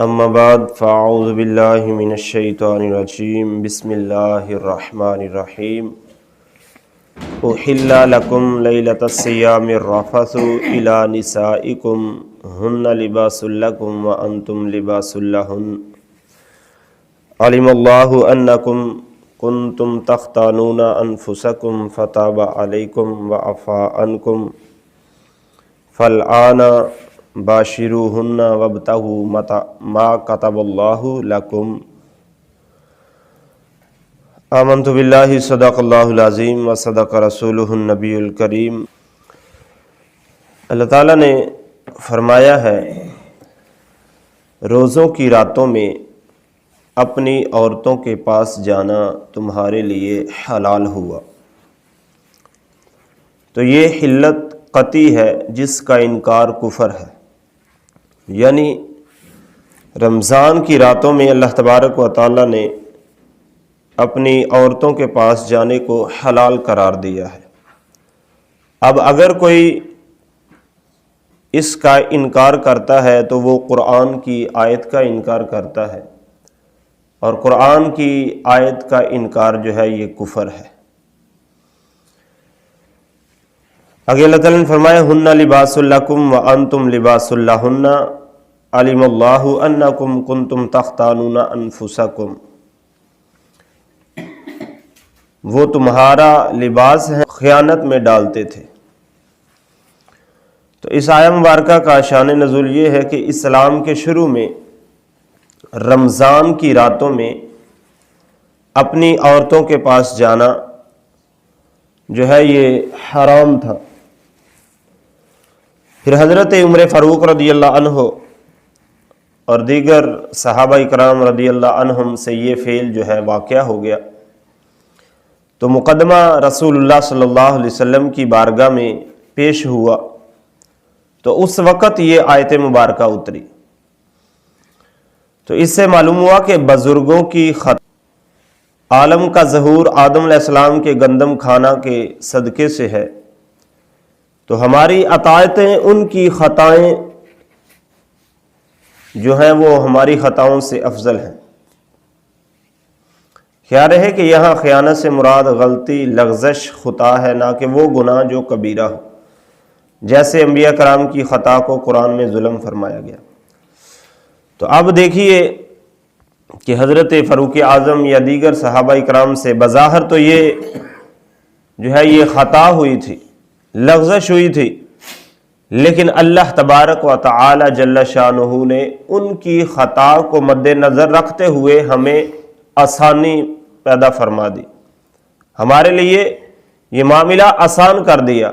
اما بعد فاعوذ باللہ من الشیطان الرجیم بسم اللہ الرحمن الرحیم احل لکم لیلۃ الصیام الرفث الی نسائکم ہن لباس لکم وانتم لباس لہن علم اللہ انکم کنتم تختانون انفسکم فتاب علیکم وعفا عنکم فالآن باشروہن وابتغوا ما کتب اللہ لکم آمنت باللہ صدق اللہ العظیم وصدق رسولہ النبی الکریم۔ اللہ تعالیٰ نے فرمایا ہے روزوں کی راتوں میں اپنی عورتوں کے پاس جانا تمہارے لیے حلال ہوا، تو یہ حلت قطعی ہے جس کا انکار کفر ہے۔ یعنی رمضان کی راتوں میں اللہ تبارک و تعالیٰ نے اپنی عورتوں کے پاس جانے کو حلال قرار دیا ہے۔ اب اگر کوئی اس کا انکار کرتا ہے تو وہ قرآن کی آیت کا انکار کرتا ہے، اور قرآن کی آیت کا انکار جو ہے یہ کفر ہے۔ آگے اللہ تعالیٰ نے فرمایا ہن لباس لکم وانتم لباس لہن علم اللہ انکم کنتم تختانون انفسکم، وہ تمہارا لباس ہے، خیانت میں ڈالتے تھے۔ تو اس آیہ مبارکہ کا شان نزول یہ ہے کہ اسلام کے شروع میں رمضان کی راتوں میں اپنی عورتوں کے پاس جانا جو ہے یہ حرام تھا۔ پھر حضرت عمر فاروق رضی اللہ عنہ اور دیگر صحابہ اکرام رضی اللہ عنہم سے یہ فعل جو ہے واقعہ ہو گیا، تو مقدمہ رسول اللہ صلی اللہ علیہ وسلم کی بارگاہ میں پیش ہوا، تو اس وقت یہ آیت مبارکہ اتری۔ تو اس سے معلوم ہوا کہ بزرگوں کی عالم کا ظہور آدم علیہ السلام کے گندم کھانا کے صدقے سے ہے، تو ہماری اطاعتیں ان کی خطائیں جو ہیں وہ ہماری خطاؤں سے افضل ہیں۔ خیال ہے کہ یہاں خیانت سے مراد غلطی، لغزش، خطا ہے، نہ کہ وہ گناہ جو کبیرہ ہو، جیسے انبیاء کرام کی خطا کو قرآن میں ظلم فرمایا گیا۔ تو اب دیکھیے کہ حضرت فاروق اعظم یا دیگر صحابہ اکرام سے بظاہر تو یہ جو ہے یہ خطا ہوئی تھی، لغزش ہوئی تھی، لیکن اللہ تبارک و تعالی جل شانہ نے ان کی خطا کو مد نظر رکھتے ہوئے ہمیں آسانی پیدا فرما دی، ہمارے لیے یہ معاملہ آسان کر دیا۔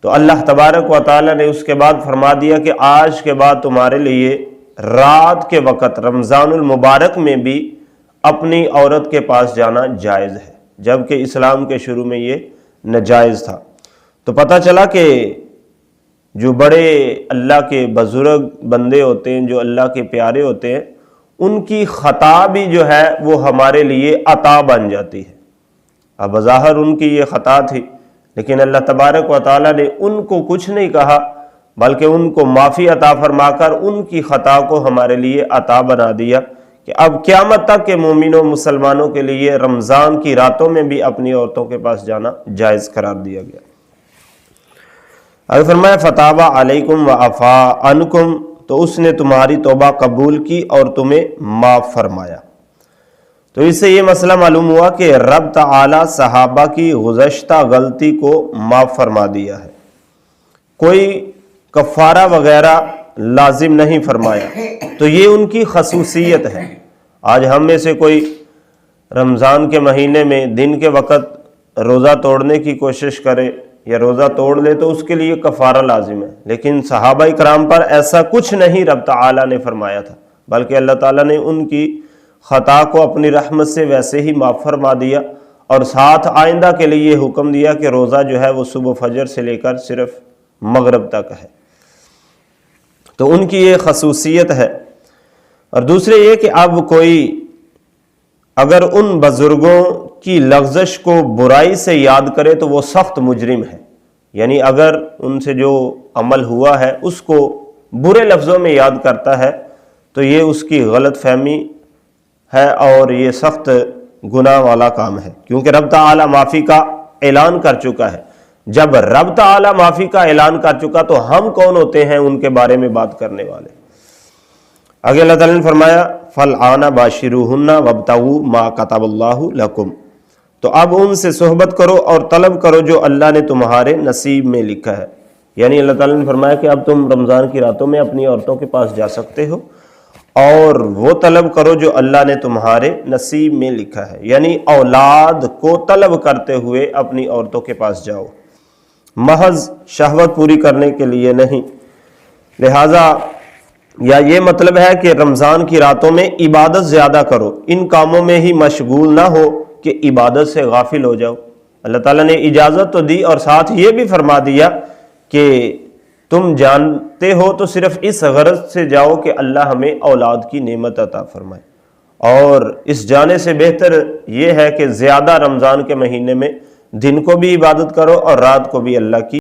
تو اللہ تبارک و تعالی نے اس کے بعد فرما دیا کہ آج کے بعد تمہارے لیے رات کے وقت رمضان المبارک میں بھی اپنی عورت کے پاس جانا جائز ہے، جبکہ اسلام کے شروع میں یہ ناجائز تھا۔ تو پتہ چلا کہ جو بڑے اللہ کے بزرگ بندے ہوتے ہیں، جو اللہ کے پیارے ہوتے ہیں، ان کی خطا بھی جو ہے وہ ہمارے لیے عطا بن جاتی ہے۔ اب بظاہر ان کی یہ خطا تھی، لیکن اللہ تبارک و تعالیٰ نے ان کو کچھ نہیں کہا، بلکہ ان کو معافی عطا فرما کر ان کی خطا کو ہمارے لیے عطا بنا دیا کہ اب قیامت تک کے مومنوں مسلمانوں کے لیے رمضان کی راتوں میں بھی اپنی عورتوں کے پاس جانا جائز قرار دیا گیا۔ اگر فرمایا فتاب علیکم وعفا عنکم، تو اس نے تمہاری توبہ قبول کی اور تمہیں معاف فرمایا۔ تو اس سے یہ مسئلہ معلوم ہوا کہ رب تعالی صحابہ کی گزشتہ غلطی کو معاف فرما دیا ہے، کوئی کفارہ وغیرہ لازم نہیں فرمایا، تو یہ ان کی خصوصیت ہے۔ آج ہم میں سے کوئی رمضان کے مہینے میں دن کے وقت روزہ توڑنے کی کوشش کرے یا روزہ توڑ لے تو اس کے لیے کفارہ لازم ہے، لیکن صحابہ کرام پر ایسا کچھ نہیں رب تعالیٰ نے فرمایا تھا، بلکہ اللہ تعالیٰ نے ان کی خطا کو اپنی رحمت سے ویسے ہی معاف فرما دیا، اور ساتھ آئندہ کے لیے یہ حکم دیا کہ روزہ جو ہے وہ صبح فجر سے لے کر صرف مغرب تک ہے۔ تو ان کی یہ خصوصیت ہے۔ اور دوسرے یہ کہ اب کوئی اگر ان بزرگوں کی لغزش کو برائی سے یاد کرے تو وہ سخت مجرم ہے، یعنی اگر ان سے جو عمل ہوا ہے اس کو برے لفظوں میں یاد کرتا ہے تو یہ اس کی غلط فہمی ہے اور یہ سخت گناہ والا کام ہے، کیونکہ رب تعالی معافی کا اعلان کر چکا ہے۔ جب رب تعالی معافی کا اعلان کر چکا تو ہم کون ہوتے ہیں ان کے بارے میں بات کرنے والے؟ آگے اللہ تعالیٰ نے فرمایا فَالْآنَ بَاشِرُوهُنَّ وَابْتَغُوا مَا كَتَبَ اللَّهُ لَكُمْ، تو اب ان سے صحبت کرو اور طلب کرو جو اللہ نے تمہارے نصیب میں لکھا ہے۔ یعنی اللہ تعالیٰ نے فرمایا کہ اب تم رمضان کی راتوں میں اپنی عورتوں کے پاس جا سکتے ہو اور وہ طلب کرو جو اللہ نے تمہارے نصیب میں لکھا ہے، یعنی اولاد کو طلب کرتے ہوئے اپنی عورتوں کے پاس جاؤ، محض شہوت پوری کرنے کے لیے نہیں۔ لہٰذا یا یہ مطلب ہے کہ رمضان کی راتوں میں عبادت زیادہ کرو، ان کاموں میں ہی مشغول نہ ہو کہ عبادت سے غافل ہو جاؤ۔ اللہ تعالیٰ نے اجازت تو دی اور ساتھ یہ بھی فرما دیا کہ تم جانتے ہو تو صرف اس غرض سے جاؤ کہ اللہ ہمیں اولاد کی نعمت عطا فرمائے، اور اس جانے سے بہتر یہ ہے کہ زیادہ رمضان کے مہینے میں دن کو بھی عبادت کرو اور رات کو بھی اللہ کی